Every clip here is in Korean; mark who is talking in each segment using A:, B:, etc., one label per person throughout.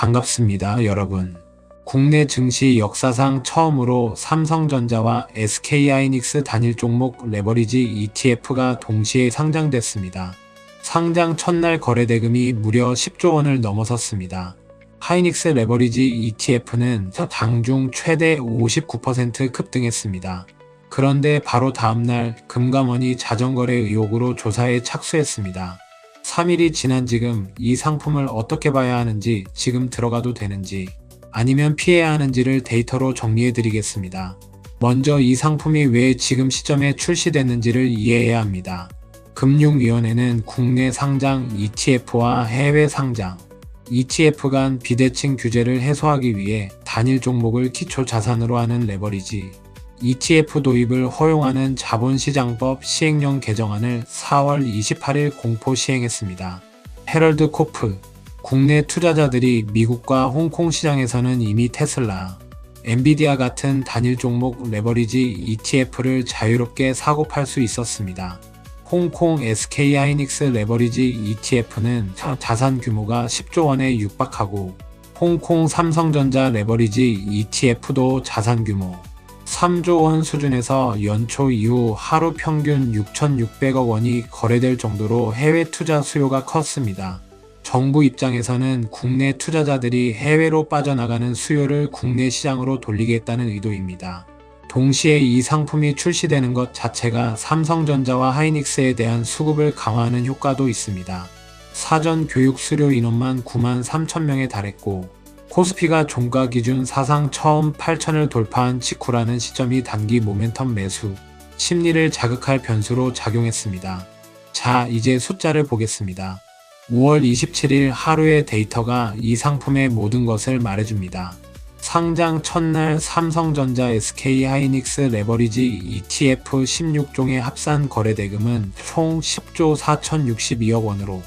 A: 반갑습니다, 여러분. 국내 증시 역사상 처음으로 삼성전자와 SK하이닉스 단일 종목 레버리지 ETF가 동시에 상장됐습니다. 상장 첫날 거래대금이 무려 10조 원을 넘어섰습니다. 하이닉스 레버리지 ETF는 장중 최대 59% 급등했습니다. 그런데 바로 다음날 금감원이 자전거래 의혹으로 조사에 착수했습니다. 3일이 지난 지금 이 상품을 어떻게 봐야 하는지, 지금 들어가도 되는지 아니면 피해야 하는지를 데이터로 정리해 드리겠습니다. 먼저 이 상품이 왜 지금 시점에 출시됐는지를 이해해야 합니다. 금융위원회는 국내 상장 ETF와 해외 상장 ETF 간 비대칭 규제를 해소하기 위해 단일 종목을 기초 자산으로 하는 레버리지 ETF 도입을 허용하는 자본시장법 시행령 개정안을 4월 28일 공포 시행했습니다. 헤럴드 코프, 국내 투자자들이 미국과 홍콩 시장에서는 이미 테슬라, 엔비디아 같은 단일 종목 레버리지 ETF를 자유롭게 사고 팔 수 있었습니다. 홍콩 SK하이닉스 레버리지 ETF는 자산 규모가 10조 원에 육박하고, 홍콩 삼성전자 레버리지 ETF도 자산 규모 3조 원 수준에서 연초 이후 하루 평균 6,600억 원이 거래될 정도로 해외 투자 수요가 컸습니다. 정부 입장에서는 국내 투자자들이 해외로 빠져나가는 수요를 국내 시장으로 돌리겠다는 의도입니다. 동시에 이 상품이 출시되는 것 자체가 삼성전자와 하이닉스에 대한 수급을 강화하는 효과도 있습니다. 사전 교육 수료 인원만 9만 3천 명에 달했고, 코스피가 종가 기준 사상 처음 8천을 돌파한 직후라는 시점이 단기 모멘텀 매수 심리를 자극할 변수로 작용했습니다. 자, 이제 숫자를 보겠습니다. 5월 27일 하루의 데이터가 이 상품의 모든 것을 말해줍니다. 상장 첫날 삼성전자 SK하이닉스 레버리지 ETF 16종의 합산 거래대금은 총 10조 4,062억 원으로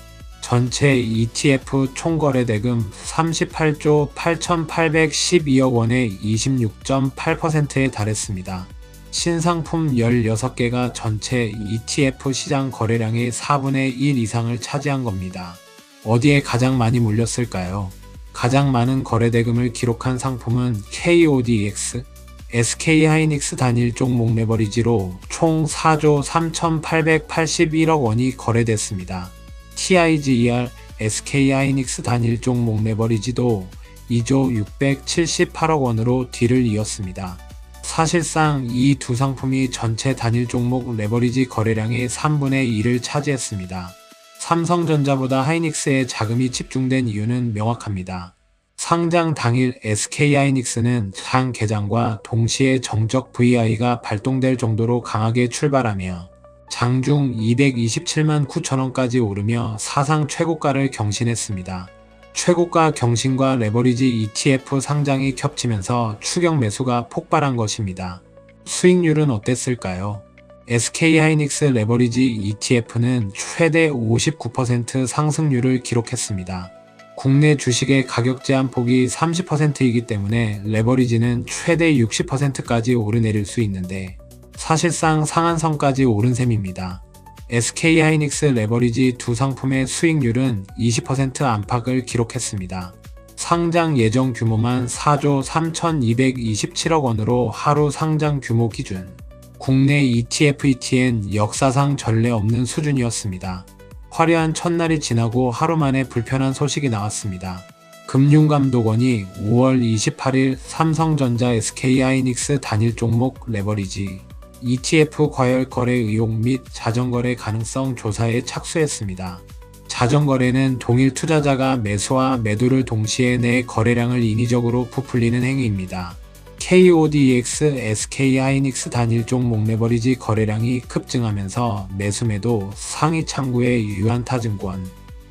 A: 전체 ETF 총거래대금 38조 8,812억 원의 26.8%에 달했습니다. 신상품 16개가 전체 ETF 시장 거래량의 4분의 1 이상을 차지한 겁니다. 어디에 가장 많이 몰렸을까요? 가장 많은 거래대금을 기록한 상품은 KODX, SK하이닉스 단일 종목 레버리지로 총 4조 3,881억 원이 거래됐습니다. TIGER, SK하이닉스 단일 종목 레버리지도 2조 678억 원으로 뒤를 이었습니다. 사실상 이 두 상품이 전체 단일 종목 레버리지 거래량의 3분의 1을 차지했습니다. 삼성전자보다 하이닉스에 자금이 집중된 이유는 명확합니다. 상장 당일 SK하이닉스는 장 개장과 동시에 정적 VI가 발동될 정도로 강하게 출발하며 장중 227만 9천원까지 오르며 사상 최고가를 경신했습니다. 최고가 경신과 레버리지 ETF 상장이 겹치면서 추격 매수가 폭발한 것입니다. 수익률은 어땠을까요? SK하이닉스 레버리지 ETF는 최대 59% 상승률을 기록했습니다. 국내 주식의 가격 제한 폭이 30%이기 때문에 레버리지는 최대 60%까지 오르내릴 수 있는데, 사실상 상한선까지 오른 셈입니다. SK하이닉스 레버리지 두 상품의 수익률은 20% 안팎을 기록했습니다. 상장 예정 규모만 4조 3,227억 원으로 하루 상장 규모 기준 국내 ETF ETN 역사상 전례 없는 수준이었습니다. 화려한 첫날이 지나고 하루 만에 불편한 소식이 나왔습니다. 금융감독원이 5월 28일 삼성전자 SK하이닉스 단일 종목 레버리지 ETF 과열 거래 의혹 및 자전거래 가능성 조사에 착수했습니다. 자전거래는 동일 투자자가 매수와 매도를 동시에 내 거래량을 인위적으로 부풀리는 행위입니다. KODX, SK하이닉스 단일 종목 레버리지 거래량이 급증하면서 매수매도 상위 창구의 유안타증권,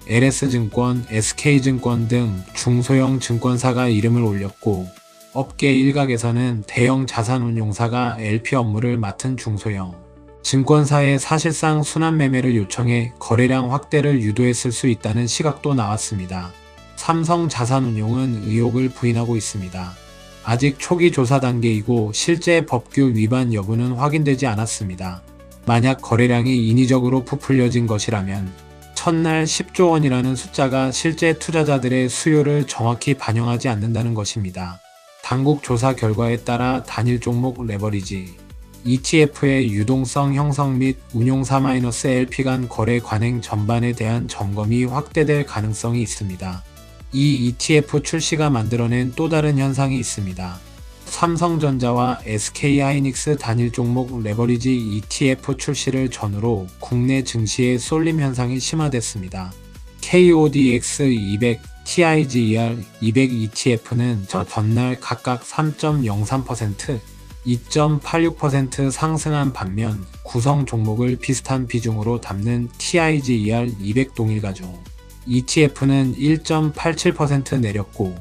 A: LS증권, SK증권 등 중소형 증권사가 이름을 올렸고, 업계 일각에서는 대형 자산운용사가 LP 업무를 맡은 중소형 증권사에 사실상 순환매매를 요청해 거래량 확대를 유도했을 수 있다는 시각도 나왔습니다. 삼성자산운용은 의혹을 부인하고 있습니다. 아직 초기 조사 단계이고 실제 법규 위반 여부는 확인되지 않았습니다. 만약 거래량이 인위적으로 부풀려진 것이라면 첫날 10조 원이라는 숫자가 실제 투자자들의 수요를 정확히 반영하지 않는다는 것입니다. 당국 조사 결과에 따라 단일 종목 레버리지 ETF의 유동성 형성 및 운용사-LP 간 거래 관행 전반에 대한 점검이 확대될 가능성이 있습니다. 이 ETF 출시가 만들어낸 또 다른 현상이 있습니다. 삼성전자와 SK하이닉스 단일 종목 레버리지 ETF 출시를 전후로 국내 증시의 쏠림 현상이 심화됐습니다. KODX 200, TIGER 200 ETF는 전날 각각 3.03%, 2.86% 상승한 반면 구성 종목을 비슷한 비중으로 담는 TIGER 200 동일가족 ETF는 1.87% 내렸고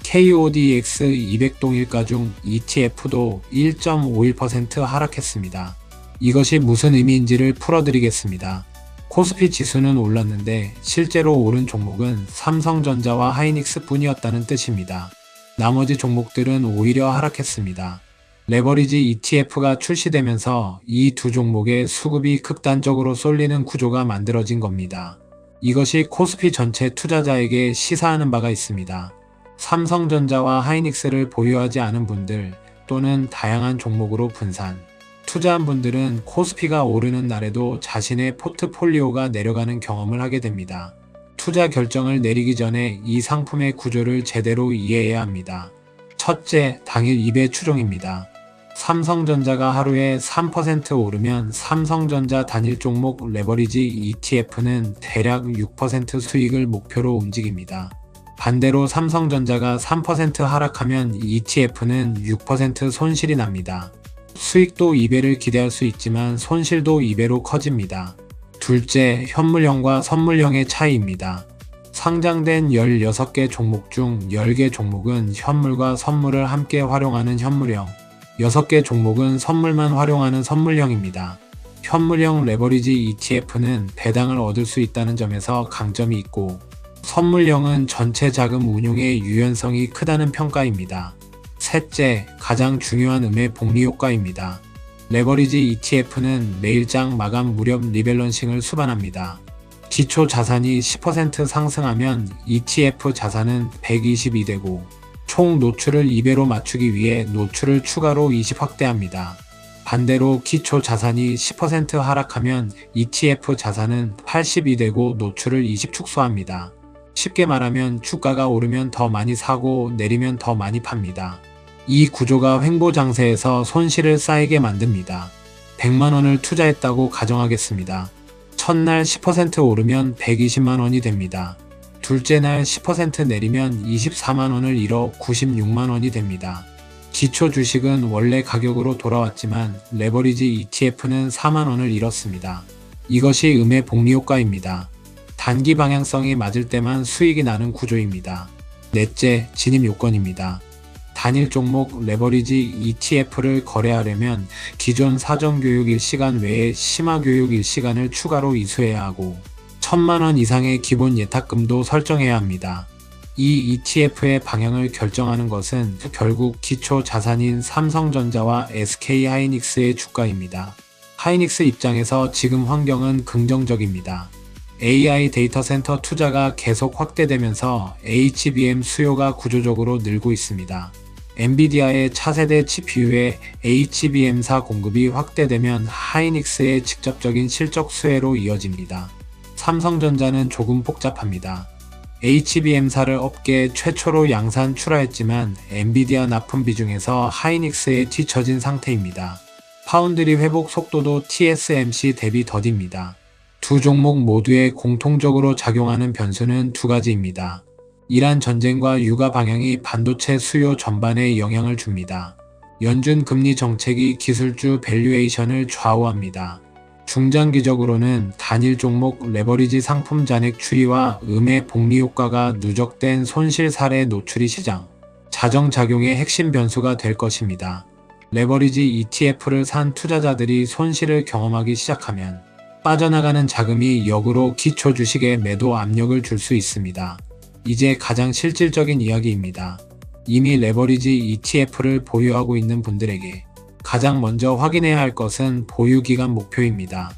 A: KODX 200 동일가중 ETF도 1.51% 하락했습니다. 이것이 무슨 의미인지를 풀어드리겠습니다. 코스피 지수는 올랐는데 실제로 오른 종목은 삼성전자와 하이닉스 뿐이었다는 뜻입니다. 나머지 종목들은 오히려 하락했습니다. 레버리지 ETF가 출시되면서 이 두 종목의 수급이 극단적으로 쏠리는 구조가 만들어진 겁니다. 이것이 코스피 전체 투자자에게 시사하는 바가 있습니다. 삼성전자와 하이닉스를 보유하지 않은 분들 또는 다양한 종목으로 분산, 투자한 분들은 코스피가 오르는 날에도 자신의 포트폴리오가 내려가는 경험을 하게 됩니다. 투자 결정을 내리기 전에 이 상품의 구조를 제대로 이해해야 합니다. 첫째, 당일 2배 추종입니다. 삼성전자가 하루에 3% 오르면 삼성전자 단일 종목 레버리지 ETF는 대략 6% 수익을 목표로 움직입니다. 반대로 삼성전자가 3% 하락하면 ETF는 6% 손실이 납니다. 수익도 2배를 기대할 수 있지만 손실도 2배로 커집니다. 둘째, 현물형과 선물형의 차이입니다. 상장된 16개 종목 중 10개 종목은 현물과 선물을 함께 활용하는 현물형, 6개 종목은 선물만 활용하는 선물형입니다. 현물형 레버리지 ETF는 배당을 얻을 수 있다는 점에서 강점이 있고, 선물형은 전체 자금 운용의 유연성이 크다는 평가입니다. 셋째, 가장 중요한 음의 복리 효과입니다. 레버리지 ETF는 매일장 마감 무렵 리밸런싱을 수반합니다. 기초 자산이 10% 상승하면 ETF 자산은 120이 되고, 총 노출을 2배로 맞추기 위해 노출을 추가로 20 확대합니다. 반대로 기초 자산이 10% 하락하면 ETF 자산은 80이 되고 노출을 20 축소합니다. 쉽게 말하면 주가가 오르면 더 많이 사고 내리면 더 많이 팝니다. 이 구조가 횡보장세에서 손실을 쌓이게 만듭니다. 100만원을 투자했다고 가정하겠습니다. 첫날 10% 오르면 120만원이 됩니다. 둘째 날 10% 내리면 24만원을 잃어 96만원이 됩니다. 기초 주식은 원래 가격으로 돌아왔지만 레버리지 ETF는 4만원을 잃었습니다. 이것이 음의 복리 효과입니다. 단기 방향성이 맞을 때만 수익이 나는 구조입니다. 넷째, 진입 요건입니다. 단일 종목 레버리지 ETF를 거래하려면 기존 사전교육 1시간 외에 심화교육 1시간을 추가로 이수해야 하고 1000만원 이상의 기본 예탁금도 설정해야 합니다. 이 ETF의 방향을 결정하는 것은 결국 기초 자산인 삼성전자와 SK하이닉스의 주가입니다. 하이닉스 입장에서 지금 환경은 긍정적입니다. AI 데이터 센터 투자가 계속 확대되면서 HBM 수요가 구조적으로 늘고 있습니다. 엔비디아의 차세대 CPU에 HBM사 공급이 확대되면 하이닉스의 직접적인 실적 수혜로 이어집니다. 삼성전자는 조금 복잡합니다. HBM사를 업계 최초로 양산 출하했지만 엔비디아 납품 비중에서 하이닉스에 뒤처진 상태입니다. 파운드리 회복 속도도 TSMC 대비 더딥니다. 두 종목 모두에 공통적으로 작용하는 변수는 두 가지입니다. 이란 전쟁과 유가 방향이 반도체 수요 전반에 영향을 줍니다. 연준 금리 정책이 기술주 밸류에이션을 좌우합니다. 중장기적으로는 단일 종목 레버리지 상품 잔액 추이와 음의 복리 효과가 누적된 손실 사례 노출이 시장 자정작용의 핵심 변수가 될 것입니다. 레버리지 ETF를 산 투자자들이 손실을 경험하기 시작하면 빠져나가는 자금이 역으로 기초 주식에 매도 압력을 줄 수 있습니다. 이제 가장 실질적인 이야기입니다. 이미 레버리지 ETF를 보유하고 있는 분들에게 가장 먼저 확인해야 할 것은 보유기간 목표입니다.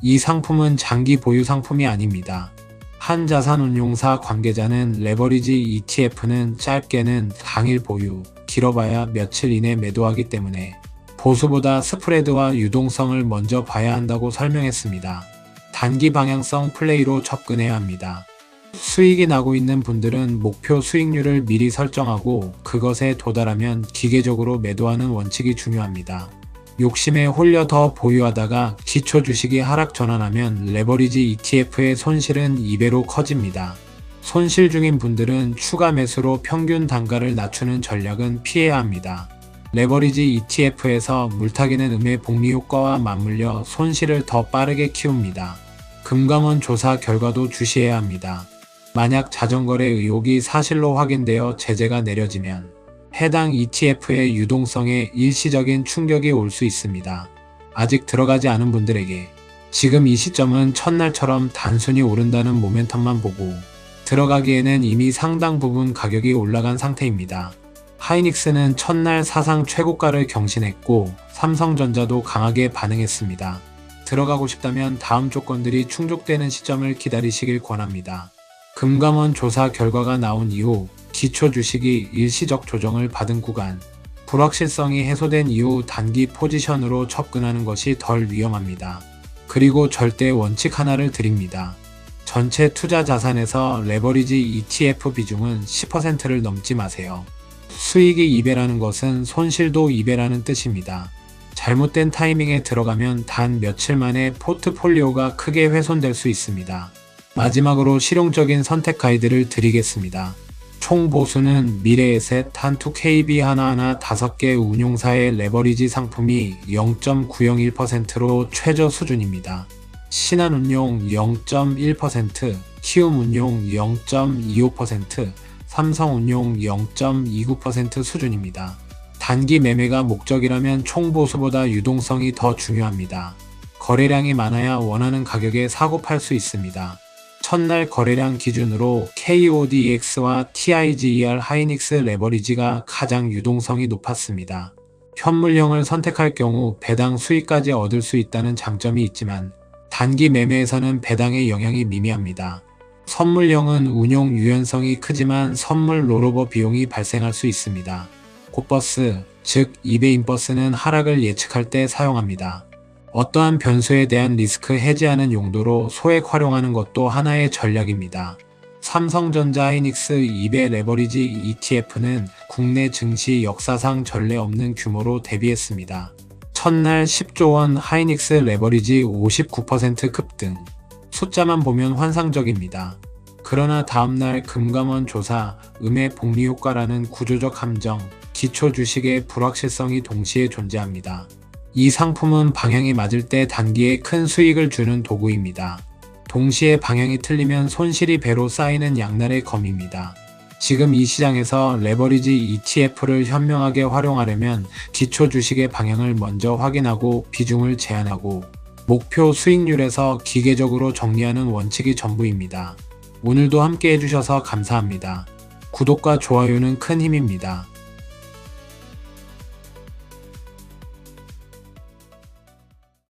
A: 이 상품은 장기 보유 상품이 아닙니다. 한 자산운용사 관계자는 레버리지 ETF는 짧게는 당일 보유, 길어봐야 며칠 이내 매도하기 때문에 보수보다 스프레드와 유동성을 먼저 봐야 한다고 설명했습니다. 단기 방향성 플레이로 접근해야 합니다. 수익이 나고 있는 분들은 목표 수익률을 미리 설정하고 그것에 도달하면 기계적으로 매도하는 원칙이 중요합니다. 욕심에 홀려 더 보유하다가 기초 주식이 하락 전환하면 레버리지 ETF의 손실은 2배로 커집니다. 손실 중인 분들은 추가 매수로 평균 단가를 낮추는 전략은 피해야 합니다. 레버리지 ETF에서 물타기는 음의 복리 효과와 맞물려 손실을 더 빠르게 키웁니다. 금감원 조사 결과도 주시해야 합니다. 만약 자전거래 의혹이 사실로 확인되어 제재가 내려지면 해당 ETF의 유동성에 일시적인 충격이 올 수 있습니다. 아직 들어가지 않은 분들에게 지금 이 시점은 첫날처럼 단순히 오른다는 모멘텀만 보고 들어가기에는 이미 상당 부분 가격이 올라간 상태입니다. 하이닉스는 첫날 사상 최고가를 경신했고 삼성전자도 강하게 반응했습니다. 들어가고 싶다면 다음 조건들이 충족되는 시점을 기다리시길 권합니다. 금감원 조사 결과가 나온 이후 기초 주식이 일시적 조정을 받은 구간, 불확실성이 해소된 이후 단기 포지션으로 접근하는 것이 덜 위험합니다. 그리고 절대 원칙 하나를 드립니다. 전체 투자 자산에서 레버리지 ETF 비중은 10%를 넘지 마세요. 수익이 2배라는 것은 손실도 2배라는 뜻입니다. 잘못된 타이밍에 들어가면 단 며칠 만에 포트폴리오가 크게 훼손될 수 있습니다. 마지막으로 실용적인 선택 가이드를 드리겠습니다. 총 보수는 미래에셋, 한투, KB 하나하나 5개 운용사의 레버리지 상품이 0.901%로 최저 수준입니다. 신한운용 0.1%, 키움운용 0.25%, 삼성운용 0.29% 수준입니다. 단기 매매가 목적이라면 총보수보다 유동성이 더 중요합니다. 거래량이 많아야 원하는 가격에 사고 팔 수 있습니다. 첫날 거래량 기준으로 KODX와 TIGER 하이닉스 레버리지가 가장 유동성이 높았습니다. 현물형을 선택할 경우 배당 수익까지 얻을 수 있다는 장점이 있지만 단기 매매에서는 배당의 영향이 미미합니다. 선물형은 운용 유연성이 크지만 선물 롤오버 비용이 발생할 수 있습니다. 곱버스, 즉 이베 인버스는 하락을 예측할 때 사용합니다. 어떠한 변수에 대한 리스크 해지하는 용도로 소액 활용하는 것도 하나의 전략입니다. 삼성전자 하이닉스 2배 레버리지 ETF는 국내 증시 역사상 전례 없는 규모로 데뷔했습니다. 첫날 10조 원 하이닉스 레버리지 59% 급등. 숫자만 보면 환상적입니다. 그러나 다음날 금감원 조사, 음의 복리 효과라는 구조적 함정, 기초 주식의 불확실성이 동시에 존재합니다. 이 상품은 방향이 맞을 때 단기에 큰 수익을 주는 도구입니다. 동시에 방향이 틀리면 손실이 배로 쌓이는 양날의 검입니다. 지금 이 시장에서 레버리지 ETF를 현명하게 활용하려면 기초 주식의 방향을 먼저 확인하고 비중을 제한하고 목표 수익률에서 기계적으로 정리하는 원칙이 전부입니다. 오늘도 함께 해주셔서 감사합니다. 구독과 좋아요는 큰 힘입니다.